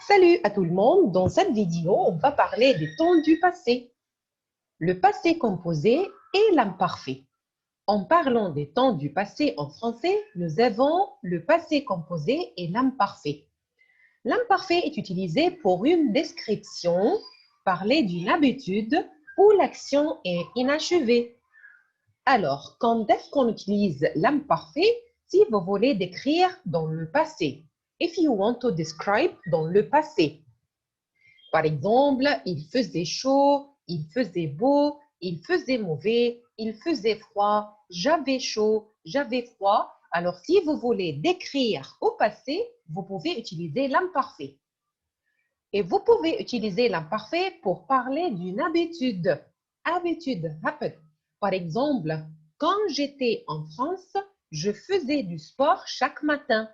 Salut à tout le monde, dans cette vidéo, on va parler des temps du passé, le passé composé et l'imparfait. En parlant des temps du passé en français, nous avons le passé composé et l'imparfait. L'imparfait est utilisé pour une description, parler d'une habitude où l'action est inachevée. Alors, quand est-ce qu'on utilise l'imparfait si vous voulez décrire dans le passé? If you want to describe dans le passé. Par exemple, il faisait chaud, il faisait beau, il faisait mauvais, il faisait froid, j'avais chaud, j'avais froid. Alors, si vous voulez décrire au passé, vous pouvez utiliser l'imparfait. Et vous pouvez utiliser l'imparfait pour parler d'une habitude. Habitude, habit. Par exemple, quand j'étais en France, je faisais du sport chaque matin.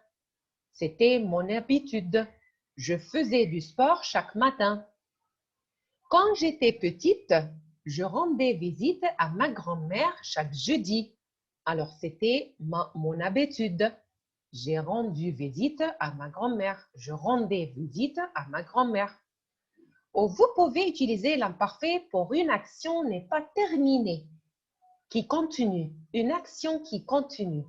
C'était mon habitude. Je faisais du sport chaque matin. Quand j'étais petite, je rendais visite à ma grand-mère chaque jeudi. Alors, c'était mon habitude. J'ai rendu visite à ma grand-mère. Je rendais visite à ma grand-mère. Ou vous pouvez utiliser l'imparfait pour une action n'est pas terminée, qui continue. Une action qui continue.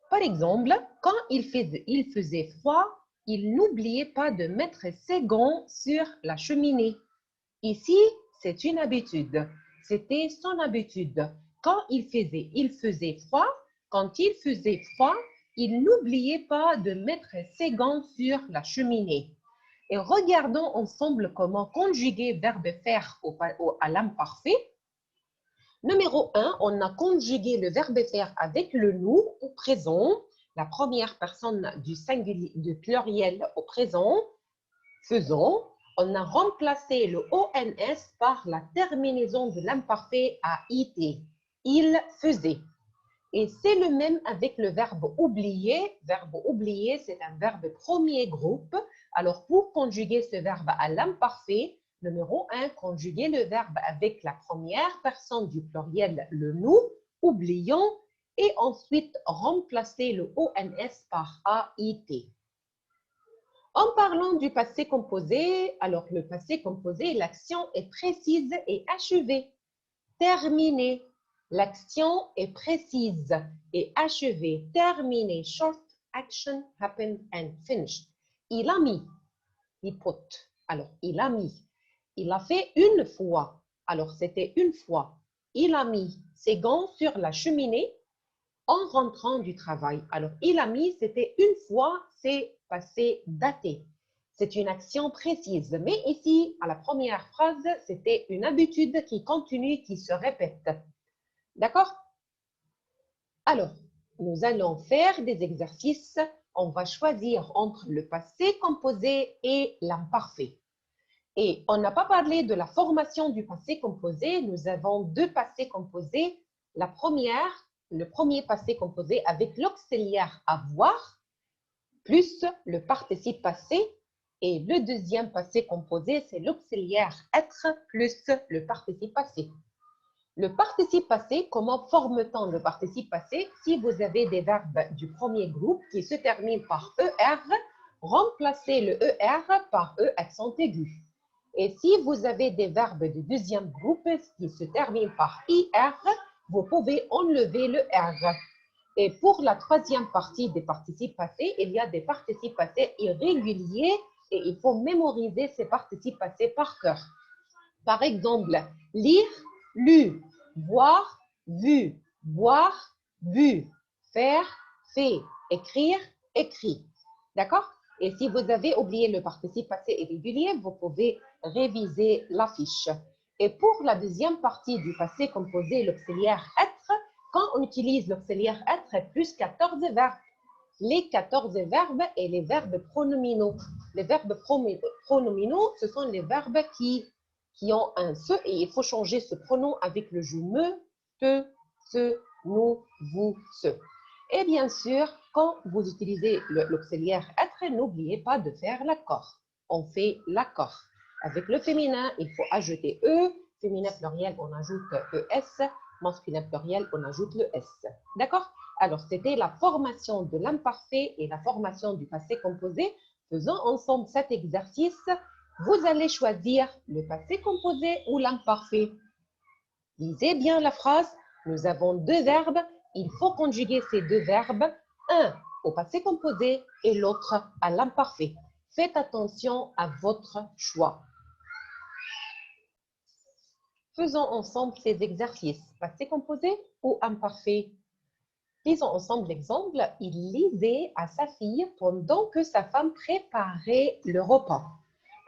Par exemple, quand il faisait froid, il n'oubliait pas de mettre ses gants sur la cheminée. Ici, c'est une habitude. C'était son habitude. Quand il faisait froid, quand il faisait froid, il n'oubliait pas de mettre ses gants sur la cheminée. Et regardons ensemble comment conjuguer verbe faire à l'imparfait. Numéro 1, on a conjugué le verbe faire avec le nous au présent, la première personne du singulier, du pluriel au présent, faisons. On a remplacé le ONS par la terminaison de l'imparfait à IT. Il faisait. Et c'est le même avec le verbe oublier. Verbe oublier, c'est un verbe premier groupe. Alors, pour conjuguer ce verbe à l'imparfait, numéro 1, conjuguer le verbe avec la première personne du pluriel, le nous, oublions, et ensuite remplacer le ONS par AIT. En parlant du passé composé, alors le passé composé, l'action est précise et achevée. Terminée. L'action est précise et achevée. Terminée. Short action happened and finished. Il a mis. He put. Alors, il a mis. Il a fait une fois. Alors, c'était une fois. Il a mis ses gants sur la cheminée en rentrant du travail. Alors, il a mis, c'était une fois, c'est passé daté. C'est une action précise. Mais ici, à la première phrase, c'était une habitude qui continue, qui se répète. D'accord? Alors, nous allons faire des exercices. On va choisir entre le passé composé et l'imparfait. Et on n'a pas parlé de la formation du passé composé. Nous avons deux passés composés. La première, le premier passé composé avec l'auxiliaire avoir plus le participe passé. Et le deuxième passé composé, c'est l'auxiliaire être plus le participe passé. Le participe passé, comment forme-t-on le participe passé? Si vous avez des verbes du premier groupe qui se terminent par ER, remplacez le ER par E accent aigu. Et si vous avez des verbes du deuxième groupe qui se terminent par IR, vous pouvez enlever le R. Et pour la troisième partie des participes passés, il y a des participes passés irréguliers et il faut mémoriser ces participes passés par cœur. Par exemple, lire, lu, voir, vu, boire, bu, faire, fait, écrire, écrit. D'accord? Et si vous avez oublié le participe passé irrégulier, vous pouvez réviser la fiche. Et pour la deuxième partie du passé composé, l'auxiliaire être, quand on utilise l'auxiliaire être plus 14 verbes, les 14 verbes et les verbes pronominaux. Les verbes pronominaux, ce sont les verbes qui ont un se et il faut changer ce pronom avec le je me, te, ce, nous, vous, ce. Et bien sûr, quand vous utilisez l'auxiliaire être, n'oubliez pas de faire l'accord. On fait l'accord. Avec le féminin, il faut ajouter E. Féminin pluriel, on ajoute ES. Masculin pluriel, on ajoute le S. D'accord? Alors, c'était la formation de l'imparfait et la formation du passé composé. Faisons ensemble cet exercice. Vous allez choisir le passé composé ou l'imparfait. Lisez bien la phrase. Nous avons deux verbes. Il faut conjuguer ces deux verbes. Un au passé composé et l'autre à l'imparfait. Faites attention à votre choix. Faisons ensemble ces exercices. Passé composé ou imparfait? Lisons ensemble l'exemple. Il lisait à sa fille pendant que sa femme préparait le repas.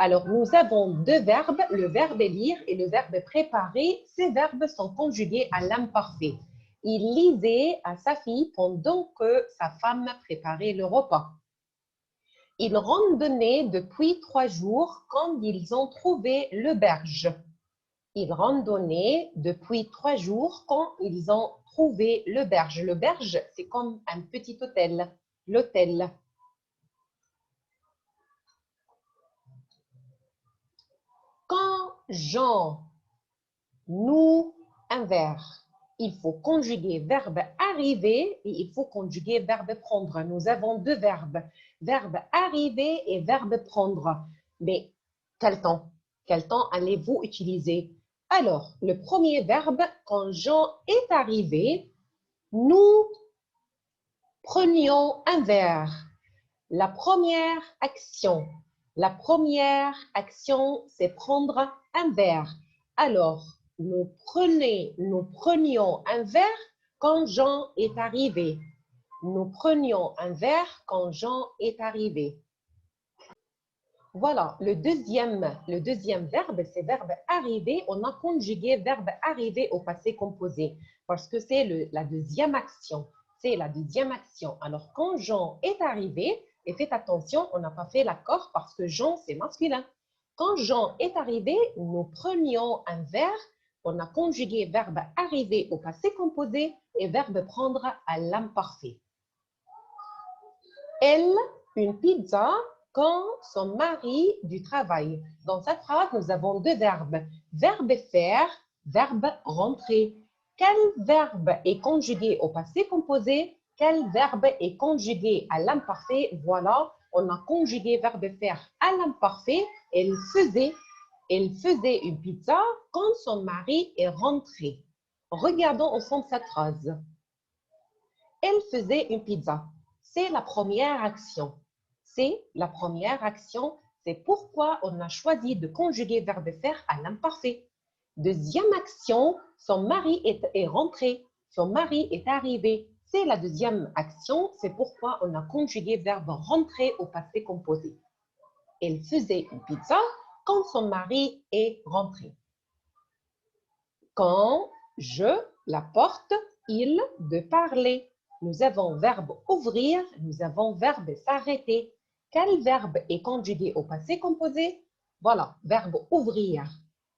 Alors, nous avons deux verbes, le verbe lire et le verbe préparer. Ces verbes sont conjugués à l'imparfait. Il lisait à sa fille pendant que sa femme préparait le repas. Ils randonnaient depuis 3 jours quand ils ont trouvé l'auberge. Ils randonnaient depuis 3 jours quand ils ont trouvé l'auberge. L'auberge, c'est comme un petit hôtel, l'hôtel. Quand Jean noue un verre, il faut conjuguer verbe arriver et il faut conjuguer verbe prendre. Nous avons deux verbes, verbe arriver et verbe prendre. Mais quel temps? Quel temps allez-vous utiliser? Alors, le premier verbe, quand Jean est arrivé, nous prenions un verre. La première action, c'est prendre un verre. Alors, nous prenions un verre quand Jean est arrivé. Nous prenions un verre quand Jean est arrivé. Voilà, le deuxième verbe, c'est verbe arriver. On a conjugué verbe arriver au passé composé parce que c'est la deuxième action. C'est la deuxième action. Alors, quand Jean est arrivé, et faites attention, on n'a pas fait l'accord parce que Jean, c'est masculin. Quand Jean est arrivé, nous prenions un verre. On a conjugué verbe arriver au passé composé et verbe prendre à l'imparfait. Elle, une pizza quand son mari du travail. Dans cette phrase, nous avons deux verbes. Verbe faire, verbe rentrer. Quel verbe est conjugué au passé composé? Quel verbe est conjugué à l'imparfait? Voilà, on a conjugué verbe faire à l'imparfait. Elle faisait une pizza quand son mari est rentré. Regardons ensemble cette phrase. Elle faisait une pizza. C'est la première action. C'est la première action. C'est pourquoi on a choisi de conjuguer verbe faire à l'imparfait. Deuxième action, son mari est rentré. Son mari est arrivé. C'est la deuxième action. C'est pourquoi on a conjugué verbe rentrer au passé composé. Elle faisait une pizza quand son mari est rentré. Quand je la porte, il de parler. Nous avons verbe ouvrir, nous avons verbe s'arrêter. Quel verbe est conjugué au passé composé? Voilà, verbe ouvrir.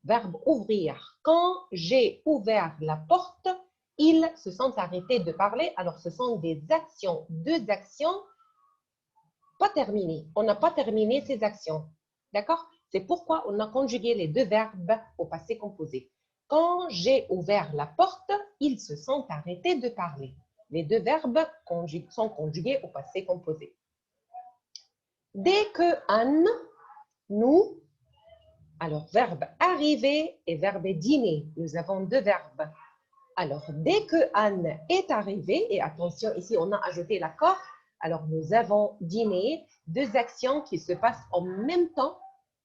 Verbe ouvrir. Quand j'ai ouvert la porte, ils se sont arrêtés de parler. Alors, ce sont des actions, deux actions pas terminées. On n'a pas terminé ces actions. D'accord? C'est pourquoi on a conjugué les deux verbes au passé composé. Quand j'ai ouvert la porte, ils se sont arrêtés de parler. Les deux verbes sont conjugués au passé composé. Dès que Anne, nous, alors verbe arriver et verbe dîner. Nous avons deux verbes. Alors, dès que Anne est arrivée, et attention, ici on a ajouté l'accord, alors nous avons dîné, deux actions qui se passent en même temps.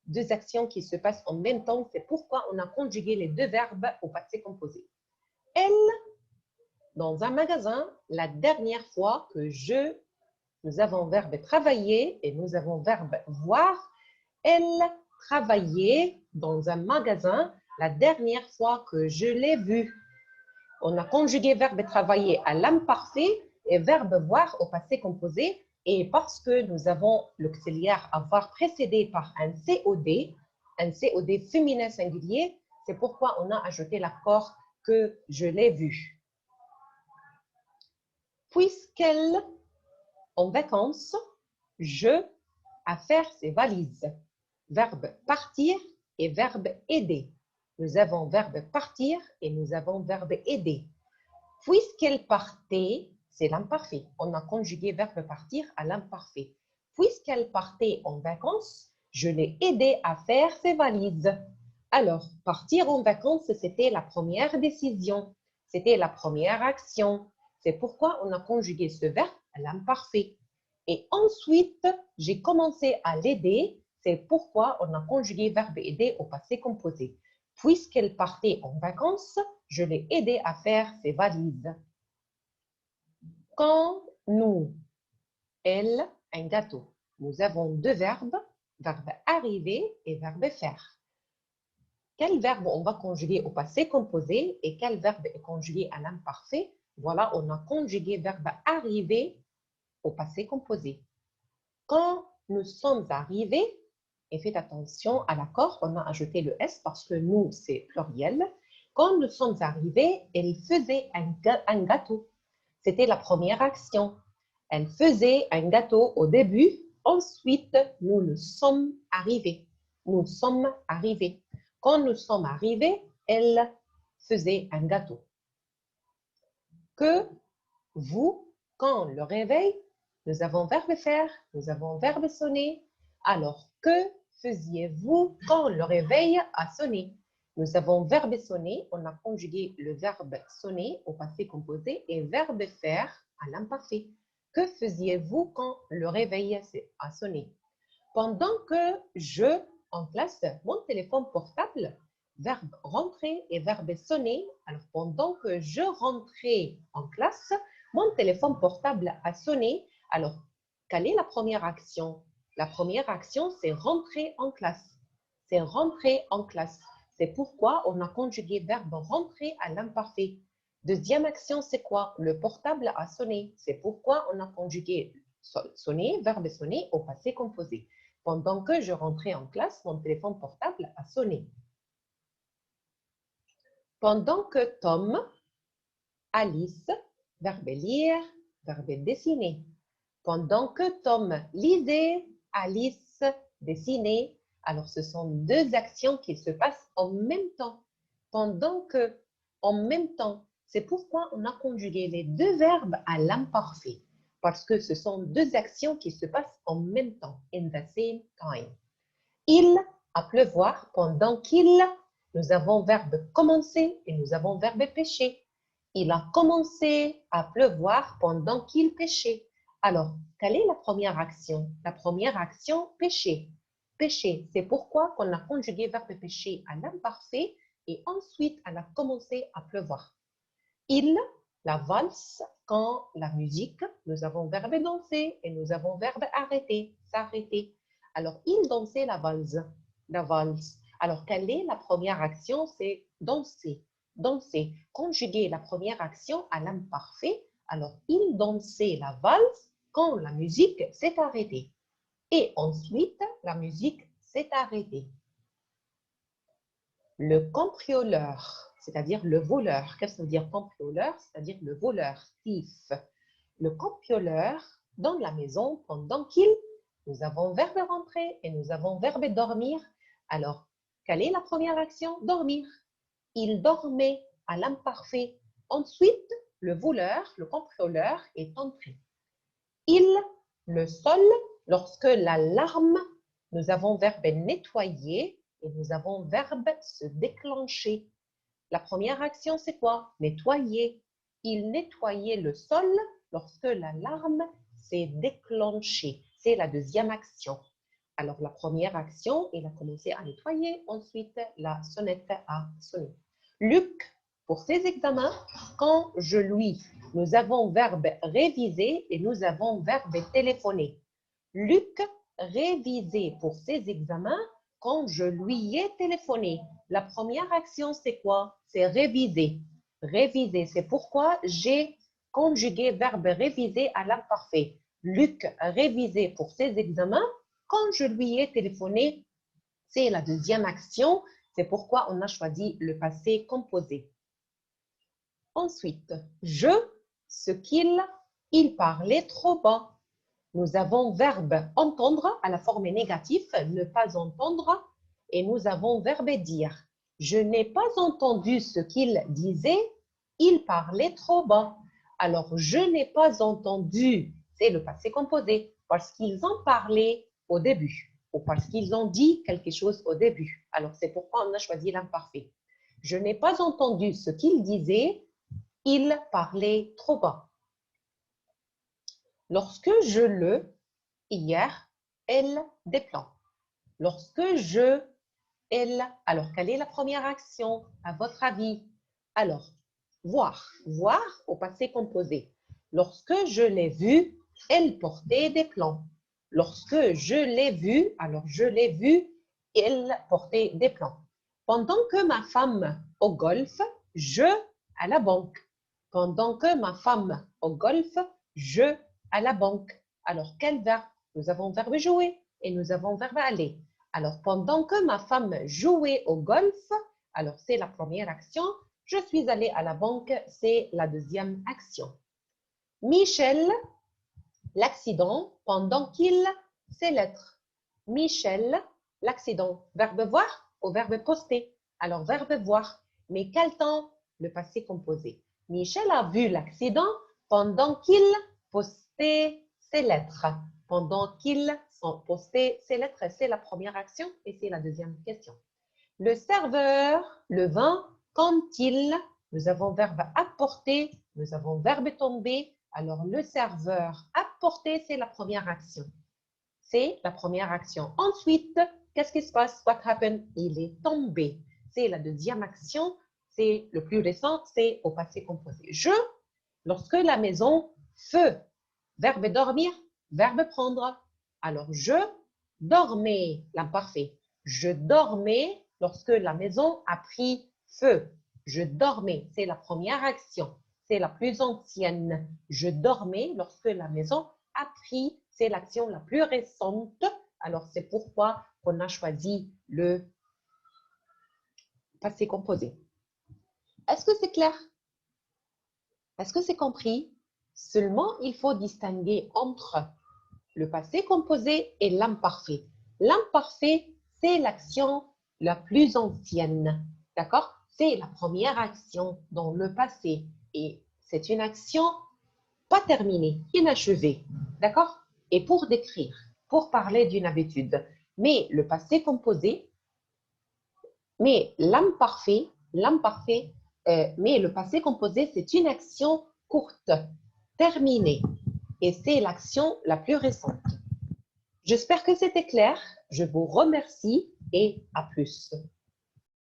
Deux actions qui se passent en même temps, c'est pourquoi on a conjugué les deux verbes au passé composé. Elle, dans un magasin, la dernière fois que nous avons verbe travailler et nous avons verbe voir. Elle travaillait dans un magasin la dernière fois que je l'ai vue. On a conjugué verbe travailler à l'imparfait et verbe voir au passé composé. Et parce que nous avons l'auxiliaire avoir précédé par un COD féminin singulier, c'est pourquoi on a ajouté l'accord que je l'ai vu. Puisqu'elle, en vacances, je, à faire ses valises. Verbe partir et verbe aider. Nous avons verbe partir et nous avons verbe aider. Puisqu'elle partait, c'est l'imparfait. On a conjugué verbe partir à l'imparfait. Puisqu'elle partait en vacances, je l'ai aidée à faire ses valises. Alors, partir en vacances, c'était la première décision. C'était la première action. C'est pourquoi on a conjugué ce verbe à l'imparfait. Et ensuite, j'ai commencé à l'aider. C'est pourquoi on a conjugué verbe aider au passé composé. Puisqu'elle partait en vacances, je l'ai aidée à faire ses valises. Quand nous, elle, un gâteau. Nous avons deux verbes, verbe arriver et verbe faire. Quel verbe on va conjuguer au passé composé et quel verbe est conjugué à l'imparfait? Voilà, on a conjugué verbe arriver au passé composé. Quand nous sommes arrivés, et faites attention à l'accord, on a ajouté le S parce que nous, c'est pluriel. Quand nous sommes arrivés, elle faisait un gâteau. C'était la première action. Elle faisait un gâteau au début. Ensuite, nous sommes arrivés. Nous sommes arrivés. Quand nous sommes arrivés, elle faisait un gâteau. Que vous, quand le réveil, nous avons verbe faire, nous avons verbe sonner. Alors, que faisiez-vous quand le réveil a sonné? Nous avons verbe sonner, on a conjugué le verbe sonner au passé composé et verbe faire à l'imparfait. Que faisiez-vous quand le réveil a sonné? Pendant que je, en classe, mon téléphone portable, verbe rentrer et verbe sonner. Alors, pendant que je rentrais en classe, mon téléphone portable a sonné. Alors, quelle est la première action? La première action, c'est rentrer en classe. C'est rentrer en classe. C'est pourquoi on a conjugué verbe rentrer à l'imparfait. Deuxième action, c'est quoi? Le portable a sonné. C'est pourquoi on a conjugué sonner, verbe sonner au passé composé. Pendant que je rentrais en classe, mon téléphone portable a sonné. Pendant que Tom, Alice, verbe lire, verbe dessiner. Pendant que Tom lisait, Alice dessinait. Alors, ce sont deux actions qui se passent en même temps. Pendant que, en même temps, c'est pourquoi on a conjugué les deux verbes à l'imparfait. Parce que ce sont deux actions qui se passent en même temps, in the same time. Il a pleuvoir pendant qu'il, nous avons verbe commencer et nous avons verbe pêcher. Il a commencé à pleuvoir pendant qu'il pêchait. Alors, quelle est la première action? La première action, pêcher. Pêcher, c'est pourquoi on a conjugué verbe pêcher à l'imparfait et ensuite elle a commencé à pleuvoir. Il, la valse, quand la musique, nous avons verbe danser et nous avons verbe arrêter, s'arrêter. Alors, il dansait la valse, la valse. Alors, quelle est la première action? C'est danser, danser. Conjuguer la première action à l'imparfait. Alors, il dansait la valse quand la musique s'est arrêtée. Et ensuite, la musique s'est arrêtée. Le cambrioleur, c'est-à-dire le voleur. Qu'est-ce que ça veut dire cambrioleur? C'est-à-dire le voleur, thief. Le cambrioleur dans la maison pendant qu'il, nous avons verbe rentrer et nous avons verbe dormir. Alors, quelle est la première action? Dormir. Il dormait à l'imparfait. Ensuite, le voleur, le cambrioleur est entré. Il, le sol, lorsque l'alarme, nous avons verbe nettoyer et nous avons verbe se déclencher. La première action, c'est quoi? Nettoyer. Il nettoyait le sol lorsque l'alarme s'est déclenchée. C'est la deuxième action. Alors, la première action, il a commencé à nettoyer. Ensuite, la sonnette a sonné. Luc, pour ses examens, quand je lui, nous avons verbe réviser et nous avons verbe téléphoner. Luc révisait pour ses examens quand je lui ai téléphoné. La première action, c'est quoi? C'est réviser. Réviser, c'est pourquoi j'ai conjugué verbe réviser à l'imparfait. Luc révisait pour ses examens quand je lui ai téléphoné. C'est la deuxième action. C'est pourquoi on a choisi le passé composé. Ensuite, je, ce qu'il, il parlait trop bas. Nous avons verbe entendre à la forme négative, ne pas entendre, et nous avons verbe dire. Je n'ai pas entendu ce qu'il disait, il parlait trop bas. Alors, je n'ai pas entendu, c'est le passé composé. parce qu'ils ont parlé au début ou parce qu'ils ont dit quelque chose au début. Alors, c'est pourquoi on a choisi l'imparfait. Je n'ai pas entendu ce qu'il disait. Il parlait trop bas. Lorsque je le, hier, elle, des plans. Lorsque je, elle, alors quelle est la première action à votre avis? Alors, voir, voir au passé composé. Lorsque je l'ai vue, elle portait des plans. Lorsque je l'ai vue, alors je l'ai vue, elle portait des plans. Pendant que ma femme au golf, je à la banque. Pendant que ma femme au golf, je à la banque. Alors, quel verbe? Nous avons verbe jouer et nous avons verbe aller. Alors, pendant que ma femme jouait au golf, alors c'est la première action. Je suis allée à la banque, c'est la deuxième action. Michel, l'accident pendant qu'il, c'est l'être. Michel, l'accident. Verbe voir ou verbe poster? Alors, verbe voir. Mais quel temps? Le passé composé. Michel a vu l'accident pendant qu'il postait ses lettres. Pendant qu'il postait ses lettres, c'est la première action et c'est la deuxième question. Le serveur, le vin, quand il, nous avons verbe apporter, nous avons verbe tomber. Alors, le serveur apporter, c'est la première action. C'est la première action. Ensuite, qu'est-ce qui se passe? What happened? Il est tombé. C'est la deuxième action. C'est le plus récent, c'est au passé composé. Je, lorsque la maison, feu. Verbe dormir, verbe prendre. Alors, je dormais, l'imparfait. Je dormais lorsque la maison a pris feu. Je dormais, c'est la première action. C'est la plus ancienne. Je dormais lorsque la maison a pris, c'est l'action la plus récente. Alors, c'est pourquoi on a choisi le passé composé. Est-ce que c'est clair? Est-ce que c'est compris? Seulement, il faut distinguer entre le passé composé et l'imparfait. L'imparfait, c'est l'action la plus ancienne. D'accord? C'est la première action dans le passé. Et c'est une action pas terminée, inachevée. D'accord? Et pour décrire, pour parler d'une habitude. Mais le passé composé, mais l'imparfait, mais le passé composé, c'est une action courte, terminée. Et c'est l'action la plus récente. J'espère que c'était clair. Je vous remercie et à plus.